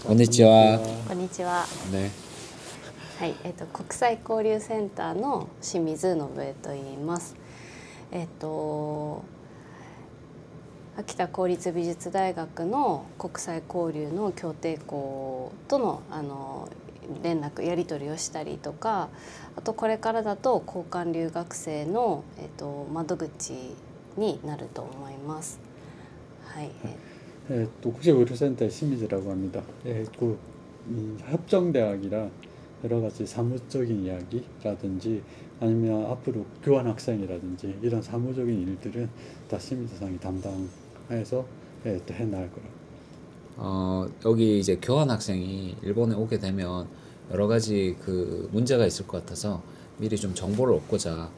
こんにちは。こんにちは。ね。はい、国際交流センターの清水信江と言います。秋田公立美術大学の国際交流の協定校との連絡やり取りをしたりとか、あとこれからだと交換留学生の窓口になると思います。はい。국제의료센터의 심희재라고 합니다. 협정대학이라 여러 가지 사무적인 이야기라든지 아니면 앞으로 교환학생이라든지 이런 사무적인 일들은 다 심희재상이 담당해서 또 해나갈 거라고. 여기 이제 교환 학생이 일본에 오게 되면 여러 가지 그 문제가 있을 것 같아서 미리 좀 정보를 얻고자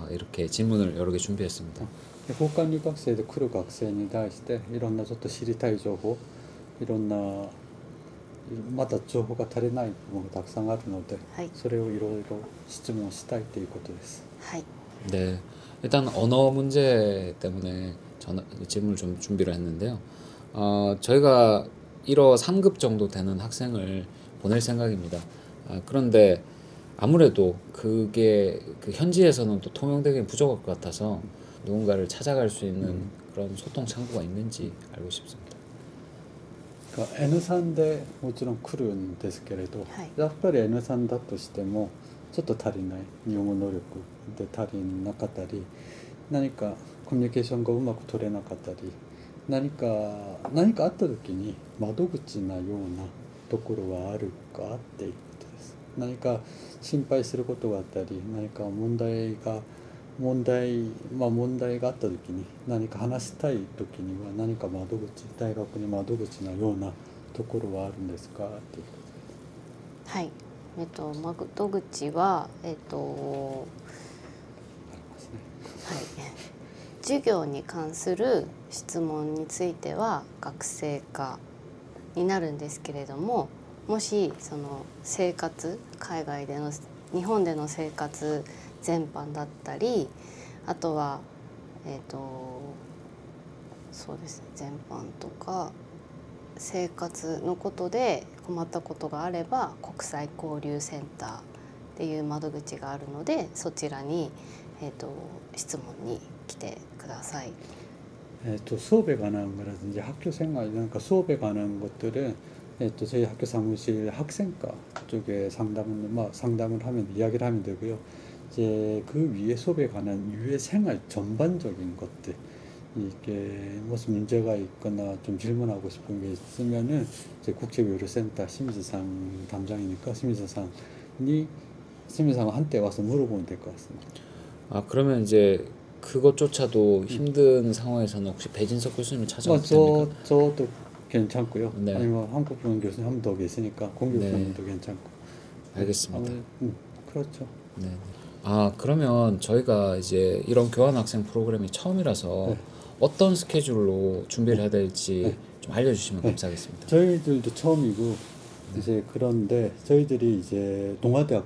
이렇게 질문을 여러 개 준비했습니다. 交換留学生で来る学生に対していろんなちょっと知りたい情報、いろんなまだ情報が足りない部分がたくさんあるので、はい、それをいろいろ質問したいということです。はい。 네, 일단 언어 문제 때문에 질문을 좀 준비를 했는데요. 저희가 1호 3급 정도 되는 학생을 보낼 생각입니다. 그런데 아무래도 그게 그 현지에서는 또 통용되기는 부족할 것 같아서 누군가를 찾아갈 수 있는 그런 소통 창구가 있는지 알고 싶습니다. N3 でもちろん来るんですけれど、やっぱり N3 だとしてもちょっと足りない日本語能力で足りなかったり、何かコミュニケーションがうまく取れなかったり、何かあった時に窓口なようなところはあるかっていうことです。何か心配することがあったり、何か問題があった時に何か話したい時には何か大学に窓口のようなところはあるんですかっていうことです。はい、窓口はありますね。はい。授業に関する質問については学生課になるんですけれども、もしその生活、海外での日本での生活全般だったり、あとはそうですね、全般とか生活のことで困ったことがあれば国際交流センターっていう窓口があるので、そちらに質問に来てください。 수업에 관한 거라든지 학교 생활, 그러니까 수업에 관한 것들은 저희 학교 사무실 학생과 쪽에 상담을 하면 이야기를 하면 되고요. 이제 그 위에 수업에 관한 유해 생활 전반적인 것들, 이게 무슨 문제가 있거나 좀 질문하고 싶은 게 있으면은 이제 국제의료센터 심의재상 담당이니까 심의재상한테 와서 물어보면 될 것 같습니다. 그러면 이제 그것조차도 힘든 상황에서는 혹시 배진석 교수님을 찾아가도 됩니까? 저도 괜찮고요. 네. 아니면 한국 분 교수님 한 분 더 계시니까 공 교수님도 네. 괜찮고. 알겠습니다. 그렇죠. 네. 그러면 저희가 이제 이런 교환 학생 프로그램이 처음이라서 네. 어떤 스케줄로 준비를 해야 될지 네. 좀 알려주시면 네. 감사하겠습니다. 저희들도 처음이고 네. 이제 그런데 저희들이 이제 동아대학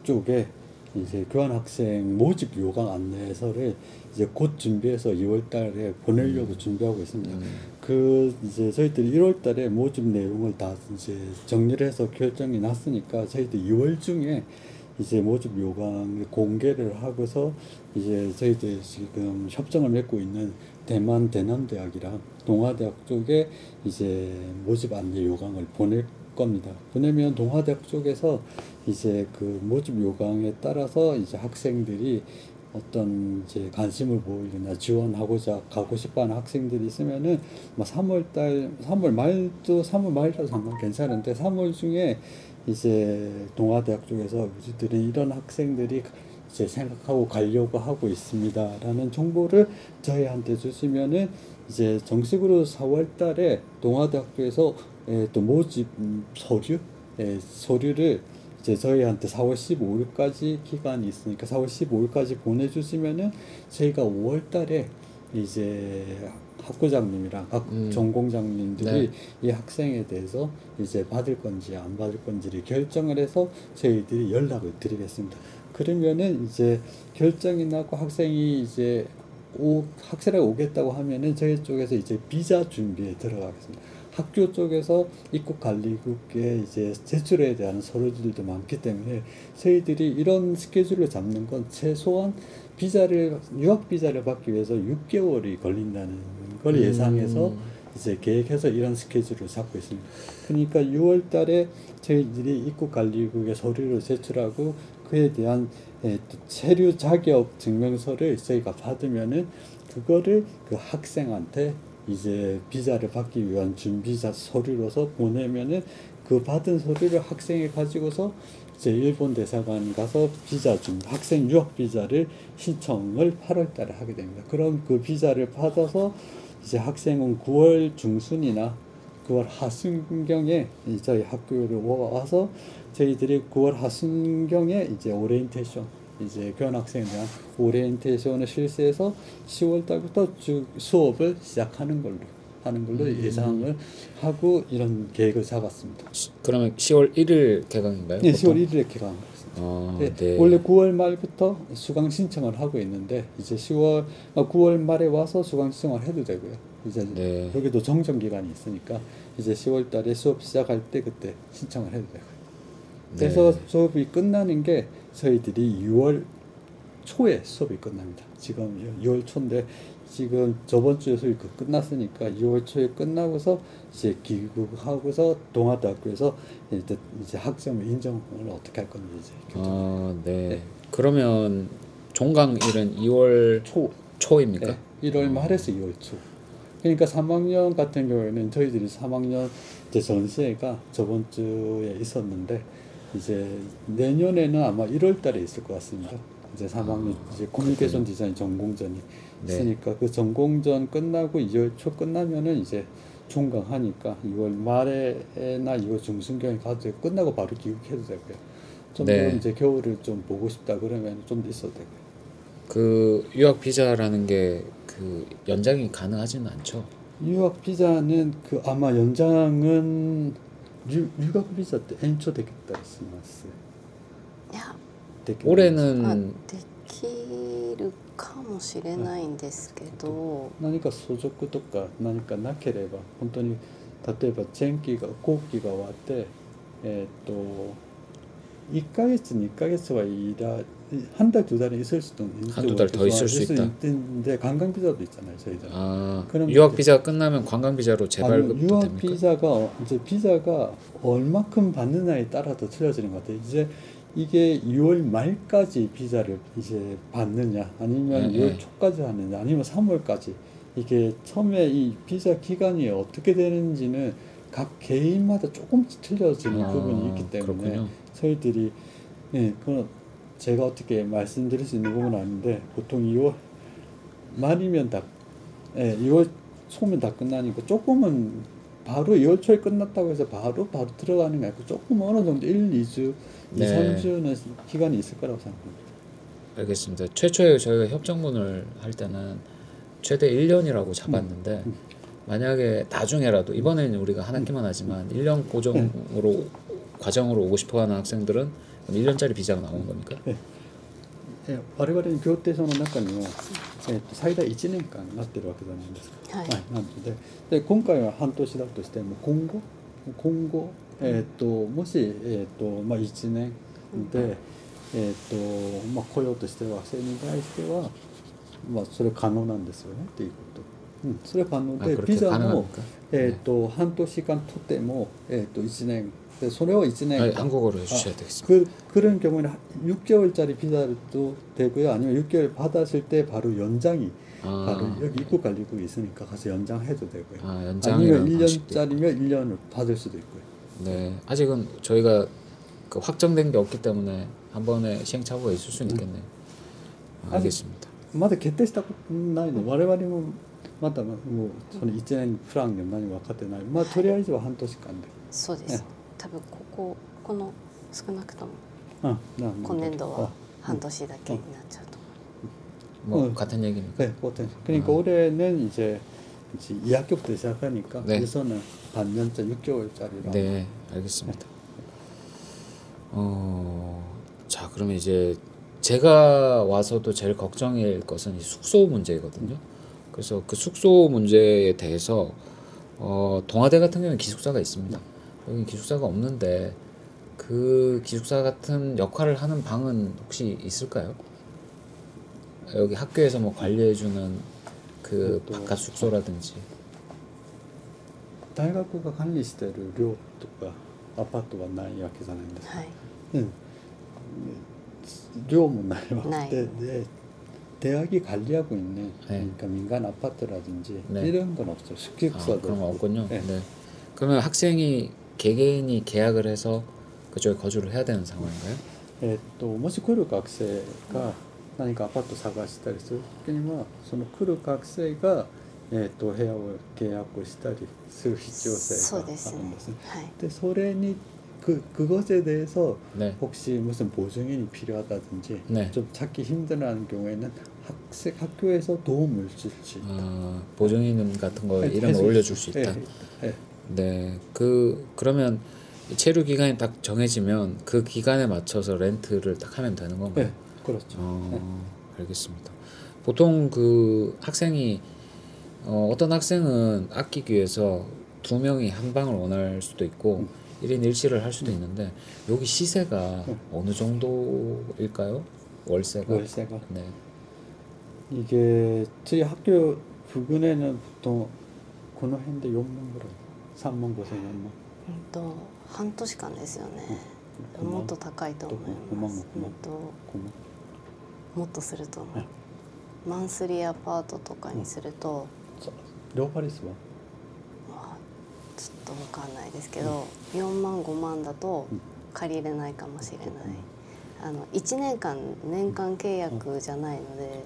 쪽에 이제 교환 학생 모집 요강 안내서를 이제 곧 준비해서 2월달에 보내려고 준비하고 있습니다. 그 이제 저희들이 1월달에 모집 내용을 다 이제 정리를 해서 결정이 났으니까 저희들 2월 중에 이제 모집 요강을 공개를 하고서 이제 저희들 지금 협정을 맺고 있는 대남대학이랑 동아대학 쪽에 이제 모집 안내 요강을 보낼 겁니다. 보내면 동아대학 쪽에서 이제 그 모집 요강에 따라서 이제 학생들이 어떤 이제 관심을 보이거나 지원하고자 가고 싶어하는 학생들이 있으면은 3월 말이라도 상관 괜찮은데 3월 중에 이제 동아대학 쪽에서 우리들은 이런 학생들이 이제 생각하고 가려고 하고 있습니다라는 정보를 저희한테 주시면은 이제 정식으로 4월달에 동아대학 쪽에서 또 모집 서류를 이제 저희한테 4월 15일까지 기간이 있으니까 4월 15일까지 보내주시면은 저희가 5월달에 이제 학부장님이랑 각 전공장님들이 네. 이 학생에 대해서 이제 받을 건지 안 받을 건지를 결정을 해서 저희들이 연락을 드리겠습니다. 그러면은 이제 결정이 나고 학생이 이제 학생이 오겠다고 하면은 저희 쪽에서 이제 비자 준비에 들어가겠습니다. 학교 쪽에서 입국 관리국에 이제 제출해야 되는 서류들도 많기 때문에 저희들이 이런 스케줄을 잡는 건 최소한 유학 비자를 받기 위해서 6개월이 걸린다는 걸 예상해서 이제 계획해서 이런 스케줄을 잡고 있습니다. 그러니까 6월 달에 저희들이 입국 관리국에 서류를 제출하고 그에 대한 또 체류 자격 증명서를 저희가 받으면은 그거를 그 학생한테 이제 비자를 받기 위한 준비자 서류로서 보내면은 그 받은 서류를 학생이 가지고서 이제 일본 대사관 가서 학생 유학 비자를 신청을 8월 달에 하게 됩니다. 그럼 그 비자를 받아서 이제 학생은 9월 중순이나 9월 하순경에 저희 학교를 와서 저희들이 9월 하순경에 이제 오리엔테이션, 이제 교환학생에 대한 오리엔테이션을 실시해서 10월 달부터 수업을 시작하는 걸로 예상을 하고 이런 계획을 잡았습니다. 그러면 10월 1일 개강인가요? 네, 보통? 10월 1일에 개강했습니다. 네, 네. 원래 9월 말부터 수강 신청을 하고 있는데 이제 9월 말에 와서 수강 신청을 해도 되고요. 이제 네. 여기도 정정 기간이 있으니까 이제 10월 달에 수업 시작할 때 그때 신청을 해도 되고요. 그래서 네. 수업이 끝나는 게 저희들이 6월 초에 수업이 끝납니다. 지금 6월 초인데 지금 저번 주에 수업이 끝났으니까 6월 초에 끝나고서 이제 귀국하고서 동아대학교에서 이제 학점을 인정을 어떻게 할 건지 이제 결정. 네. 네. 그러면 종강일은 2월 초입니까? 네, 1월 말에서 2월 초. 그러니까 3학년 같은 경우에는 저희들이 3학년 이제 전시회가 저번 주에 있었는데 이제 내년에는 아마 1월 달에 있을 것 같습니다. 이제 3학년 이제 커뮤니케이션 디자인 전공전이 네. 있으니까 그 전공전 끝나고 2월 초 끝나면은 이제 종강하니까 2월 말에나 2월 중순경에 가도 끝나고 바로 귀국해도 되고요. 좀 더 네. 이제 겨울을 좀 보고 싶다 그러면 좀 더 있어도 되고요. 그 유학 비자라는 게 그 연장이 가능하지는 않죠. 유학 비자는 그 아마 연장은 유학 비자 때延長 되겠다 했습니다. いや 올해는 できるかもしれないんですけど、 何か相続とか何かなければ本当に例えば前期が後期が終わって1ヶ月に1ヶ月한 달 두 달은 있을 수도 있는지 한두 달더 있을 수 있다. 있는데 관광 비자도 있잖아요, 저희들. 그럼 그럼 유학 이제- 비자 끝나면 관광 비자로 재발급도 유학 됩니까? 비자가 얼마큼 받느냐에 따라서 틀려지는 것 같아요. 이제 이게 6월 말까지 비자를 이제 받느냐, 아니면 네, 6월 네. 초까지 하느냐, 아니면 3월까지 이게 처음에 이 비자 기간이 어떻게 되는지는 각 개인마다 조금씩 틀려지는 부분이 있기 때문에 그렇군요. 저희들이 그건 제가 어떻게 말씀드릴 수 있는 부분은 아닌데 보통 2월 말이면 2월 초면 다 끝나니까 조금은 바로 2월 초에 끝났다고 해서 바로 들어가는 게 아니고 조금 어느 정도 1, 2주, 네. 2, 3주는 기간이 있을 거라고 생각합니다. 알겠습니다. 최초에 저희가 협정문을 할 때는 최대 1년이라고 잡았는데 만약에 나중에라도 이번에는 우리가 한 학기만 하지만 1년 과정으로 오고 싶어하는 학생들은 그럼 1년짜리 비자가 나오는 겁니까? 我々の協定書の中にも、最大1年間なってるわけじゃないですか。はいなので今回は半年だとしても今後、もし、1年で、来ようとしてる学生に対しては、それ可能なんですよねっていうこと。それは可能で 그렇게 ビザも、 가능합니까? 半年間取っても、1年でそれを1年 아니, 한국어로 해주셔야 되겠습니다. 그런 경우에는 6개월짜리 비자도 되고요. 아니면 6개월 받았을 때 바로 연장이 바로 여기 입국 관리국이 있으니까 가서 연장해도 되고요. 아, 아니면 연장이라는 방식도 1년짜리면 1년을 받을 수도 있고요. 네, 아직은 저희가 그 확정된 게 없기 때문에 한 번에 시행착오가 있을 수는 있겠네요. 알겠습니다. まだ決定したことないの。我々もまだもうその1年プランが何も分かってない。とりあえずは半年間で。そうです。多分この少なくとも今年度は半年だけになっちゃうと思う。 뭐 같은 얘기입니까? 네, 그러니까 올해는 이제 2학기부터 시작하니까 네. 우선은 반년짜 6개월짜리라. 네, 알겠습니다. 자, 그러면 이제 제가 와서도 제일 걱정일 것은 이 숙소 문제거든요. 그래서 그 숙소 문제에 대해서 동아대 같은 경우는 기숙사가 있습니다. 여기 기숙사가 없는데 그 기숙사 같은 역할을 하는 방은 혹시 있을까요? 여기 학교에서 뭐 관리해주는 그 또- 바깥 숙소라든지. 大学が管理してる寮とかアパートはないわけじゃないんですか、はいうん、寮もないわないけで、 대학이 관리하고 있는 네. 그러니까 민간 아파트라든지 네. 이런 건 없어요. 숙식사도 그런 거 없고. 없군요. 네. 네. 그러면 학생이 개개인이 계약을 해서 그쪽에 거주를 해야 되는 상황인가요? もし来る学生が何かアパート探したりする時にはその来る学生が、部屋を契約したりする必要性があるんですね。はいでそれに그것에 대해서 네. 혹시 무슨 보증인이 필요하다든지 네. 좀 찾기 힘들어하는 경우에는 학교에서 도움을 줄지 보증인 같은 거 이름을 할수 올려줄 수 있어요. 있다. 네. 네. 그러면 체류 기간이 딱 정해지면 그 기간에 맞춰서 렌트를 딱 하면 되는 건가요? 네, 그렇죠. 알겠습니다. 보통 그 학생이 어떤 학생은 아끼기 위해서 2명이 한 방을 원할 수도 있고 1인 1실을 할 수도 있는데 여기 시세가 어느 정도일까요? 월세가? 월세가 네. 이게 저희 학교 부근에는 보통この辺で4万ぐらい3万5千4万半年間ですよね、もっと高いと思います。もっとすると思う。マンスリーアパートとかにすると、両パリスはちょっと分かんないですけど、4万5万だと借りれないかもしれない。1年間年間契約じゃないので、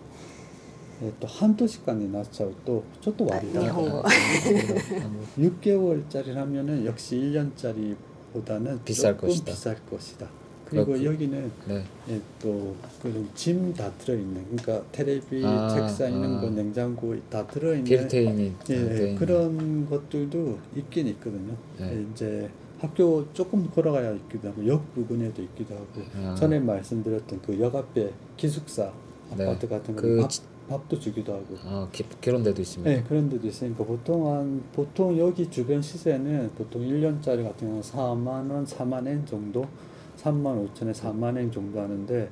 半年間になっちゃうとちょっと割高日本語 6개월짜리라면은 역시 1년짜리보다는 비쌀 조금 것이다. 비쌀 것이다. 그리고 여기는 네. 그런 짐 다 들어있는 그러니까 테레비, 책상 이런 거 냉장고 다 들어있는 빌트인이 그런 것들도 있긴 있거든요. 네. 이제 학교 조금 걸어가야 있기도 하고 역 부근에도 있기도 하고 전에 말씀드렸던 그 역 앞에 기숙사 아파트 같은 거 밥도 주기도 하고 그런 데도 있습니다. 네, 그런 데도 있으니까 보통 여기 주변 시세는 보통 1년짜리 같은 경우는 4만 원, 4만 엔 정도 3만 5천에 4만 엔 정도 하는데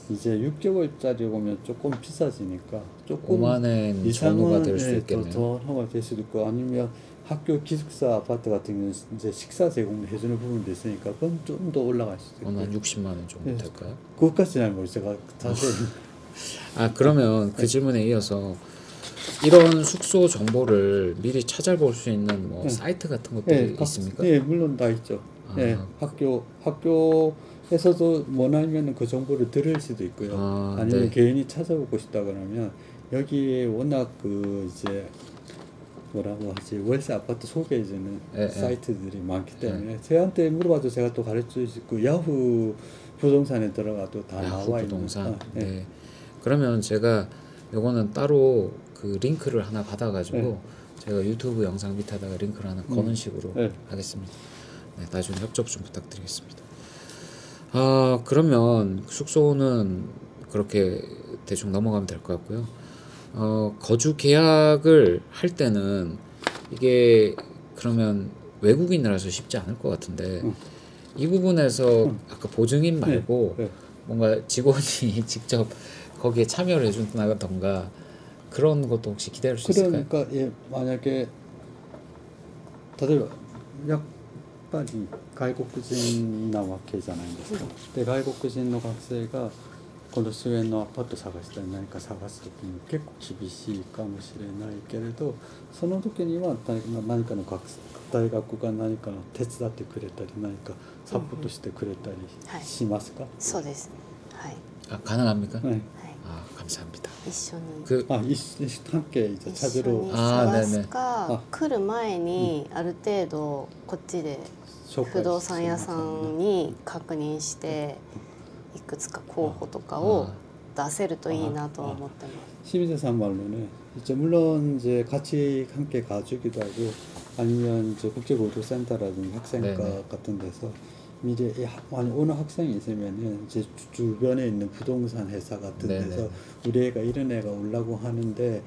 이제 6개월짜리 오면 조금 비싸지니까 조금 5만 엔 전후가 될 수 있겠네요. 더 전후가 될 수도 있고 아니면 학교 기숙사 아파트 같은 경우는 이제 식사 제공을 해주는 부분도 있으니까 그건 좀 더 올라갈 수도 있고 한 60만 원 정도 네. 될까요? 그것까지는 알고 제가 자세히 그러면 그 질문에 이어서 이런 숙소 정보를 미리 찾아볼 수 있는 뭐 사이트 같은 것들이 있습니까? 네, 물론 다 있죠. 네, 학교에서도 원하면 그 정보를 들을 수도 있고요. 아니면 네. 개인이 찾아보고 싶다 그러면 여기에 워낙 그 이제 뭐라고 하지 월세 아파트 소개해주는 사이트들이 많기 때문에 저한테 물어봐도 제가 또 가르쳐 줄 수 있고 야후 부동산에 들어가도 다 나와 있는 부동산. 네. 그러면 제가 요거는 따로 그 링크를 하나 받아가지고 제가 유튜브 영상 밑에다가 링크를 하나 거는 식으로 하겠습니다. 네, 나중에 협조 좀 부탁드리겠습니다. 그러면 숙소는 그렇게 대충 넘어가면 될 것 같고요. 거주 계약을 할 때는 이게 그러면 외국인이라서 쉽지 않을 것 같은데 이 부분에서 아까 보증인 말고 뭔가 직원이 직접 거기에 참여를 해준다던가 그런 것도 혹시 기대할 수 있을까요? 그러니까 만약에 다들 약발이外国人なわけじゃないですか。で外国人の学生がこの周辺のアパート探したり何か探す時に結構厳しいかもしれないけれどその時には何かの大学が何か手伝ってくれたり何かサポートしてくれたりしますか？そうですね。はい。 가능합니까? 네. 감사합니다. 一緒に 함께 이제 一緒 찾으러 に探す 네네. か来る前にある程度こっちで不動産屋さんに確認していくつか候補とかを出せるといいなとは思ってます。 심의재산 말로는 이제 물론 이제 같이 함께 가주기도 하고 아니면 이제 국제보도센터라든지 학생과 네네. 같은 데서 미리 많이 오는 학생이 있으면은 이제 주변에 있는 부동산 회사 같은 네네. 데서 우리 애가 이런 애가 오려고 하는데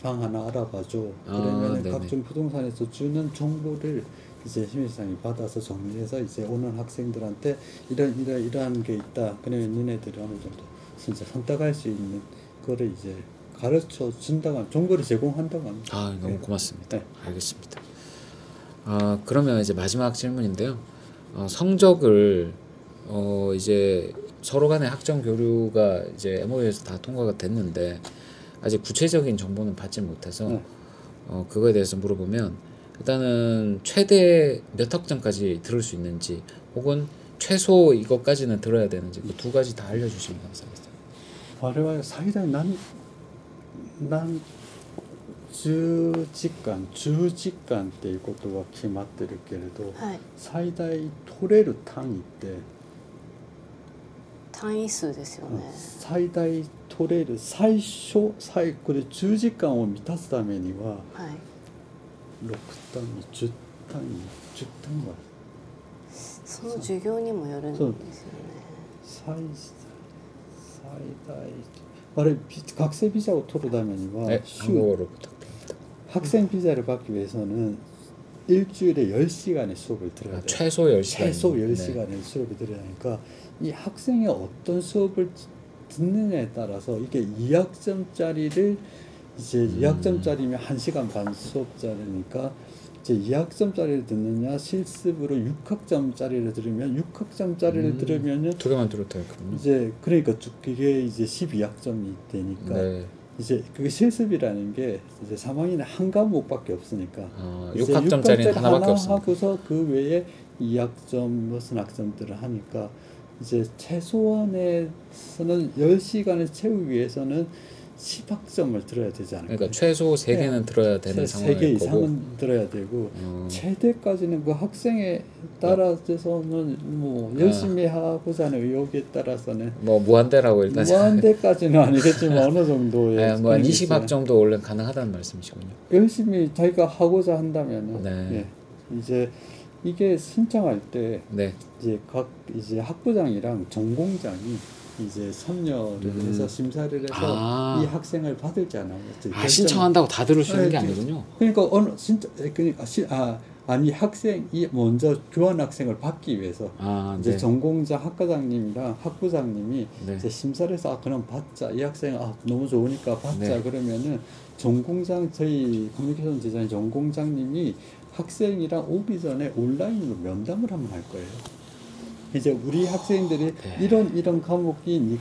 방 하나 알아봐줘. 아, 그러면은 네네. 각종 부동산에서 주는 정보를 이제 심의상이 받아서 정리해서 이제 오는 학생들한테 이러한 게 있다. 그러면 니네들이 어느 정도 진짜 선택할 수 있는 거를 이제 가르쳐 준다고 하면 정보를 제공한다고 합니다. 아, 너무 네. 고맙습니다. 네. 알겠습니다. 그러면 이제 마지막 질문인데요. 성적을 이제 서로 간의 학점 교류가 이제 MOU에서 다 통과가 됐는데 아직 구체적인 정보는 받지 못해서 네. 그거에 대해서 물어보면 일단은 최대 몇 학점까지 들을 수 있는지 혹은 최소 이것까지는 들어야 되는지 그 두 가지 다 알려주시면 감사하겠습니다. 我々最大何10時間10時間っていうことは決まってるけれど、はい、最大取れる単位って単位数ですよね。最大取れるこれ10時間を満たすためにははい、 6単位10単位10単位はその授業にもよるんですよね。最大あれ学生ビザを取るためには 네, 한국어로 부탁드립니다. 학생 비자를 받기 위해서는 일주일에 10시간의 수업을 들어야 돼요. 최소 10시간. 최소 네. 10시간의 수업을 들어야 하니까 이 학생이 어떤 수업을 듣느냐에 따라서 이게 2학점짜리를 이제 2학점짜리면 1시간 반 수업짜리니까 이제 2학점짜리를 듣느냐 실습으로 6학점짜리를 들으면 6학점짜리를 들으면은 두 개만 들어도 되거든요. 이제 그러니까 그게 이제 12학점이 되니까 네. 이제 그 실습이라는 게 이제 3학년에 한 과목밖에 없으니까 6학점짜리는 하나밖에 없으니까. 하고서 그 외에 2학점 무슨 학점들을 하니까 이제 최소한에서는 10시간을 채우기 위해서는 10학점을 들어야 되지 않을까. 그러니까 최소 3개는 들어야 되는 3개 상황일 거고. 이상은 들어야 되고 최대까지는 그 학생에 따라서는 뭐 열심히 하고자 하는 의욕에 따라서는 뭐 무한대라고 일단 무한대까지는 아니겠지만 어느 정도의 네, 뭐 20학 정도 원래 가능하다는 말씀이시군요. 열심히 자기가 하고자 한다면은 네. 예, 이제 이게 신청할 때 네. 이제 각 이제 학부장이랑 전공장이 이제 참여를 해서 심사를 해서 이 학생을 받을지 안 받을지 신청한다고 다 들을 수 있는 게 네, 아니군요. 그러니까 진짜 그러니까 아니 학생이 먼저 교환 학생을 받기 위해서 이제 네. 전공자 학과장님이랑 학부장님이 네. 이제 심사를 해서 그럼 받자 이 학생 너무 좋으니까 받자 네. 그러면은 전공장 저희 커뮤니케이션 디자인 전공장님이 학생이랑 오기 전에 온라인으로 면담을 한번 할 거예요. 이제 우리 학생들이 이런 과목이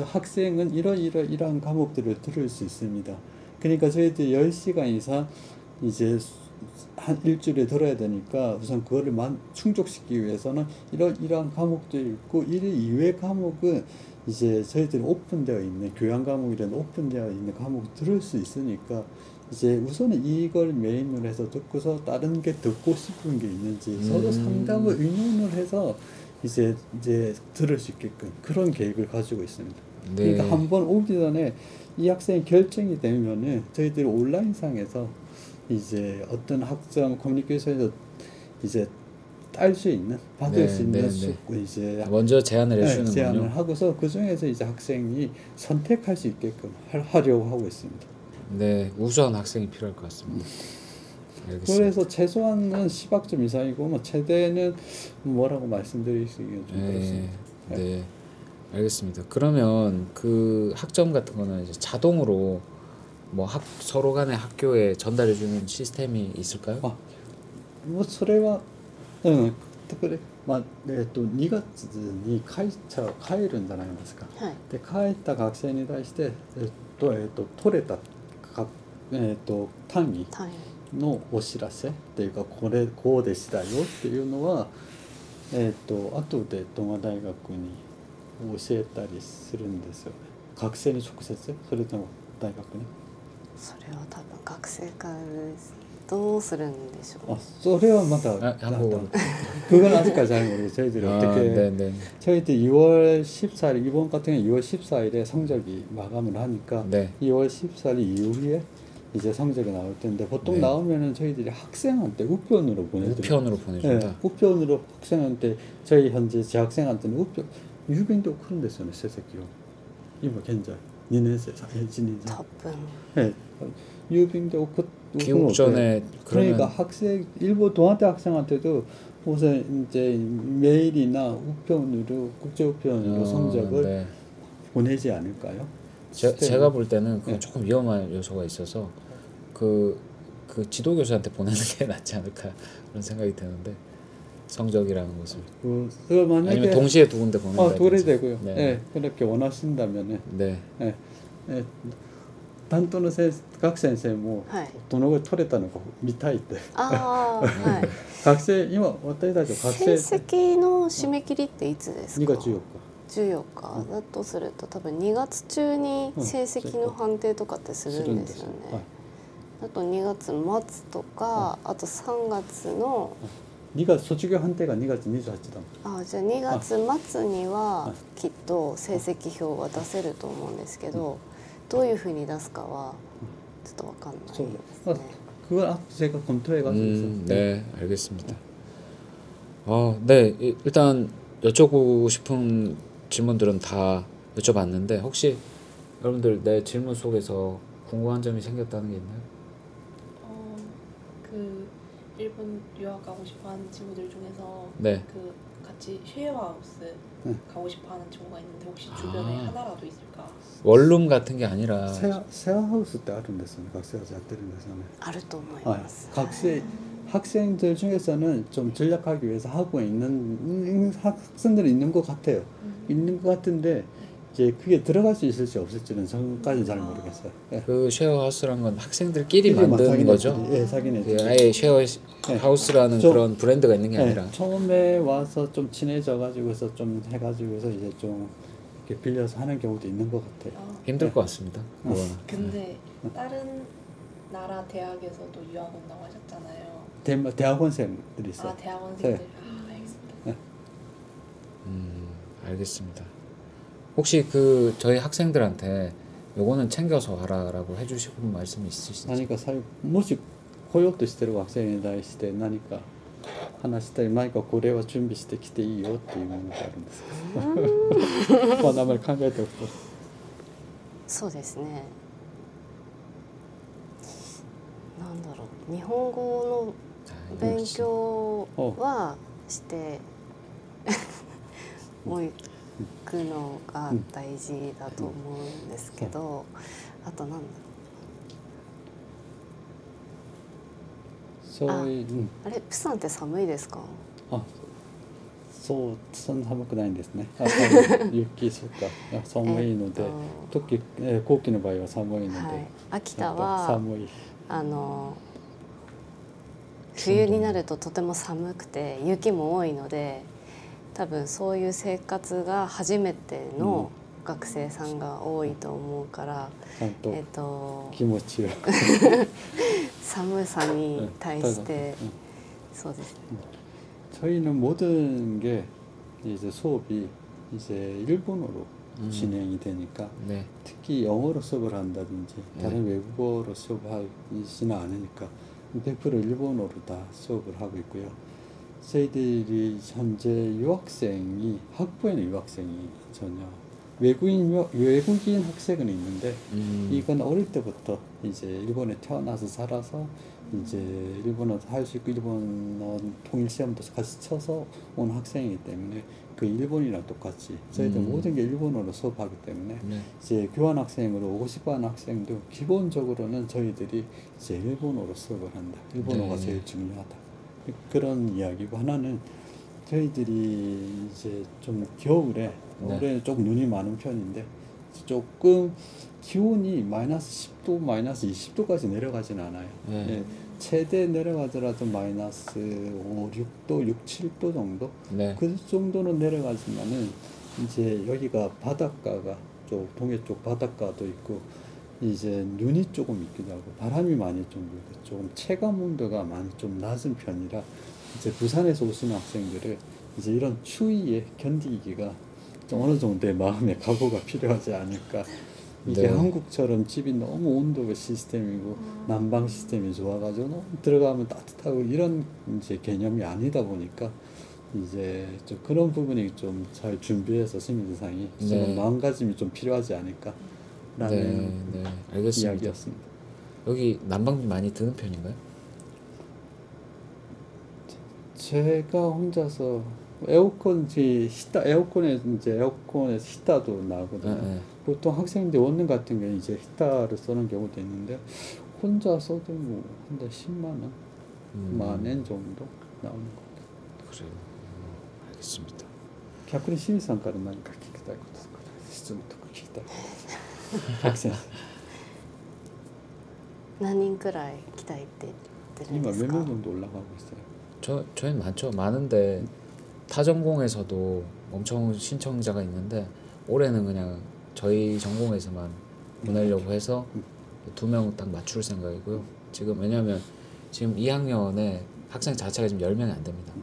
학생은 이런 과목들을 들을 수 있습니다. 그러니까 저희들이 10시간 이상 이제 한 일주일에 들어야 되니까 우선 그거를 충족시키기 위해서는 이런 과목도 있고 이외의 과목은 이제 저희들이 오픈되어 있는 교양 과목이라는 오픈되어 있는 과목을 들을 수 있으니까 이제 우선은 이걸 메인으로 해서 듣고서 다른 게 듣고 싶은 게 있는지 서로 상담을 의논을 해서 이제 들을 수 있게끔 그런 계획을 가지고 있습니다. 네. 그러니까 한번 오기 전에 이 학생이 결정이 되면은 저희들이 온라인상에서 이제 어떤 학점 커뮤니케이션에서 이제 딸 수 있는 받을 수 있는 이제 먼저 제안을 해주는군요. 제안을 하고서 그 중에서 이제 학생이 선택할 수 있게끔 하려고 하고 있습니다. 네, 우수한 학생이 필요할 것 같습니다. 알겠습니다. 그래서 최소한은 10학점 이상이고 뭐 최대는 뭐라고 말씀드리기가 좀 그렇습니다. 네, 알겠습니다. 그러면 그 학점 같은 거는 이제 자동으로 뭐 서로 간의 학교에 전달해 주는 시스템이 있을까요? もうそれはこれ2月に帰るんじゃないですか。はい、で帰った学生に対して取れた単位のお知らせっていうかこうでしたよっていうのは後で東亜大学に教えたりするんですよね。学生に直接それとも大学に。それは多分学生からどうするんでしょう。それはまた한국어로. 그건 아직까지 잘 모르고 저희들이 어떻게 네. 저희들이 2월 14일 이번 같은 경우 2월 14일에 성적이 마감을 하니까 2월 14일 이후에 이제 성적이 나올 텐데 보통 나오면은 저희들이 학생한테 우편으로 보내드려요. 우편으로 보내준다. 네, 우편으로 학생한테 저희 현재 재학생한테는 유빈도 그런 데서는 세세기요. 이거 현재 2年生、1、2多分 네. 유빙대 오크 귀국 전에 그러니까 그러면 학생 일본 동아대 학생한테도 우선 이제 메일이나 우편으로 국제 우편으로 성적을 네. 보내지 않을까요? 제가 볼 때는 그건 네. 조금 위험한 요소가 있어서 그 지도 교수한테 보내는 게 낫지 않을까 그런 생각이 드는데 성적이라는 것을 그걸 만약에 아니면 동시에 두 군데 보낸다. 도래 되고요. 네. 네. 그렇게 원하신다면은 네. 네. 네. 担当の各先生もはい、どのぐらい取れたのか見たいってああはい学生今私たちは学成生績の締め切りっていつですか？2月14 14日だとすると多分2月中に成績の判定とかってす日るんですよね。はい、あと2月末とか、あと3月の2月卒業判定が2月28だじゃあ2月末にはきっと成績表は出せると思うんですけど、どういうふうに出すかはちょっと分かんないですね。 그걸 제가 검토해가지고 네, 알겠습니다. 네, 일단 여쭤보고 싶은 질문들은 다 여쭤봤는데 혹시 여러분들 내 질문 속에서 궁금한 점이 생겼다는 게 있나요? 그 일본 유학 가고 싶어하는 친구들 중에서 네. 그 같이 쉐어하우스 가고 싶어하는 친구가 있는데 혹시 주변에 하나라도 있을까? 원룸 같은 게 아니라 쉐어하우스 때 아는 데서는 학생가 잣들은 데서는 あると思います。 학생들 중에서는 좀 전략하기 위해서 하고 있는 학생들이 있는 것 같아요. 있는 것 같은데 이제 그게 들어갈 수 있을지 없을지는 저까지 잘 모르겠어요. 예. 그 쉐어하우스라는 건 학생들끼리 끼리만 만드는 거죠? 자기네들이, 예, 자기네들이. 아예 쉐어하우스라는 좀- 그런 브랜드가 있는 게 예, 아니라 처음에 와서 좀 친해져가지고서 좀 해가지고서 이제 좀 이렇게 빌려서 하는 경우도 있는 것 같아요. 힘들 것 같습니다. 그거는. 근데 다른 나라 대학에서도 유학 온다고 하셨잖아요. 대학원생들이 있어요. 대학원생들. 네. 알겠습니다. 알겠습니다. 혹시 그 저희 학생들한테 요거는 챙겨서 와라라고 해주시고 싶은 말씀이 있으신지? 何かもし来ようとしてる学生に対して何か話したい、何かこれは準備してきていいよっていうものがあるんですか？まああまり考えておくと。そうですね。なんだろう、日本語の勉強はしてもう行くのが大事だと思うんですけど、あとなんだろそういう、う、あれプサンって寒いですか？そうそんな寒くないんですね。雪そっか寒いので、後期の場合は寒いので、はい、秋田は寒い。冬になるととても寒くて雪も多いので、多分そういう生活が初めての学生さんが多いと思うから、ちゃんと気持ちを寒さに対して、そうですね。 저희는 모든 게 이제 수업이 이제 일본어로 진행이 되니까 네. 특히 영어로 수업을 한다든지 다른 외국어로 수업을 하지는 않으니까 100% 일본어로 다 수업을 하고 있고요. 저희들이 현재 유학생이 학부에는 유학생이 전혀 외국인 학생은 있는데 이건 어릴 때부터 이제 일본에 태어나서 살아서 이제 일본어 할 수 있고 일본어 통일 시험도 같이 쳐서 온 학생이기 때문에 그 일본이랑 똑같이 저희들 모든 게 일본어로 수업하기 때문에 이제 교환 학생으로 오고 싶어하는 학생도 기본적으로는 저희들이 이제 일본어로 수업을 한다. 일본어가 제일 중요하다. 그런 이야기고 하나는 저희들이 이제 좀 겨울에 올해는 조금 눈이 많은 편인데 조금 기온이 마이너스 10도, 마이너스 20도까지 내려가진 않아요. 예, 최대 내려가더라도 마이너스 5, 6도, 6, 7도 정도? 네. 그 정도는 내려가지만은 이제 여기가 바닷가가 동해 쪽 바닷가도 있고 이제 눈이 조금 있기도 하고 바람이 많이 좀 불고 조금 체감 온도가 많이 좀 낮은 편이라 이제 부산에서 오시는 학생들을 이제 이런 추위에 견디기가 좀 어느 정도의 마음의 각오가 필요하지 않을까. 이게 한국처럼 집이 너무 온도가 시스템이고 난방 시스템이 좋아가지고 너무 들어가면 따뜻하고 이런 이제 개념이 아니다 보니까 이제 좀 그런 부분이 좀 잘 준비해서 시민대상이 좀 마음가짐이 좀 필요하지 않을까 라는 네, 알겠습니다. 이야기였습니다. 여기 난방비 많이 드는 편인가요? 제가 혼자서 에어컨이 에어컨에서 히타도 나거든요. 네. 보통 학생들 원룸 같은 경우는 이제 히타를 쓰는 경우도 있는데 혼자서도 뭐 한 달 10만 원, 만엔 정도 나오는 것 같아요. 그래요. 알겠습니다. 逆に清水さんから何か聞きたいこととか質問とか聞きたいこと学生何人くらい来たいって言ってるんで 今す 몇 か 명 정도 올라가고 있어요? 저희는 많은데 타 전공에서도 엄청 신청자가 있는데 올해는 그냥 저희 전공에서만 보내려고 해서 2명 딱 맞출 생각이고요. 지금 왜냐하면 지금 2학년에 학생 자체가 지금 10명이 안 됩니다.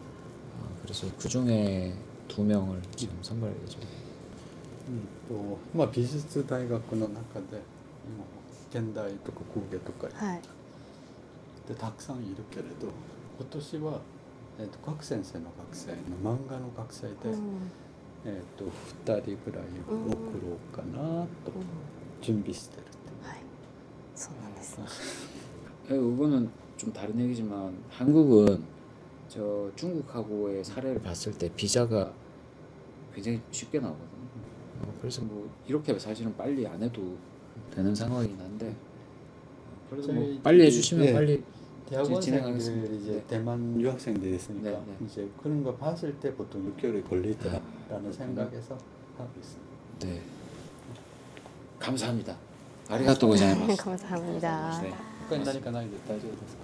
그래서 그 중에 2명을 지금 선발할 예정입니다. 또 美術大学の中で今現代とか工芸とかはいでたくさんいるけれど今年は、各先生の学生の漫画の学生で、2人ぐらい送ろうかなと準備してるって、はいそうなんです、 이거는 좀 다른 얘기지만 한국은 저 중국하고의 사례를 봤을 때 비자가 굉장히 쉽게 나오거든요. 그래서 뭐 이렇게 사실은 빨리 안 해도 되는 상황이긴 한데 그래서 뭐 저희 빨리 해주시면 예. 빨리 대학원생들 진행하겠습니다. 이제 네. 대만 유학생들이 있으니까 네, 네. 이제 그런 거 봤을 때 보통 6개월이 걸리더라라는 생각에서 하고 있습니다. 네 감사합니다. 아리가또 고자이마스. 감사합니다. 네. 他に何かないで大丈夫ですか？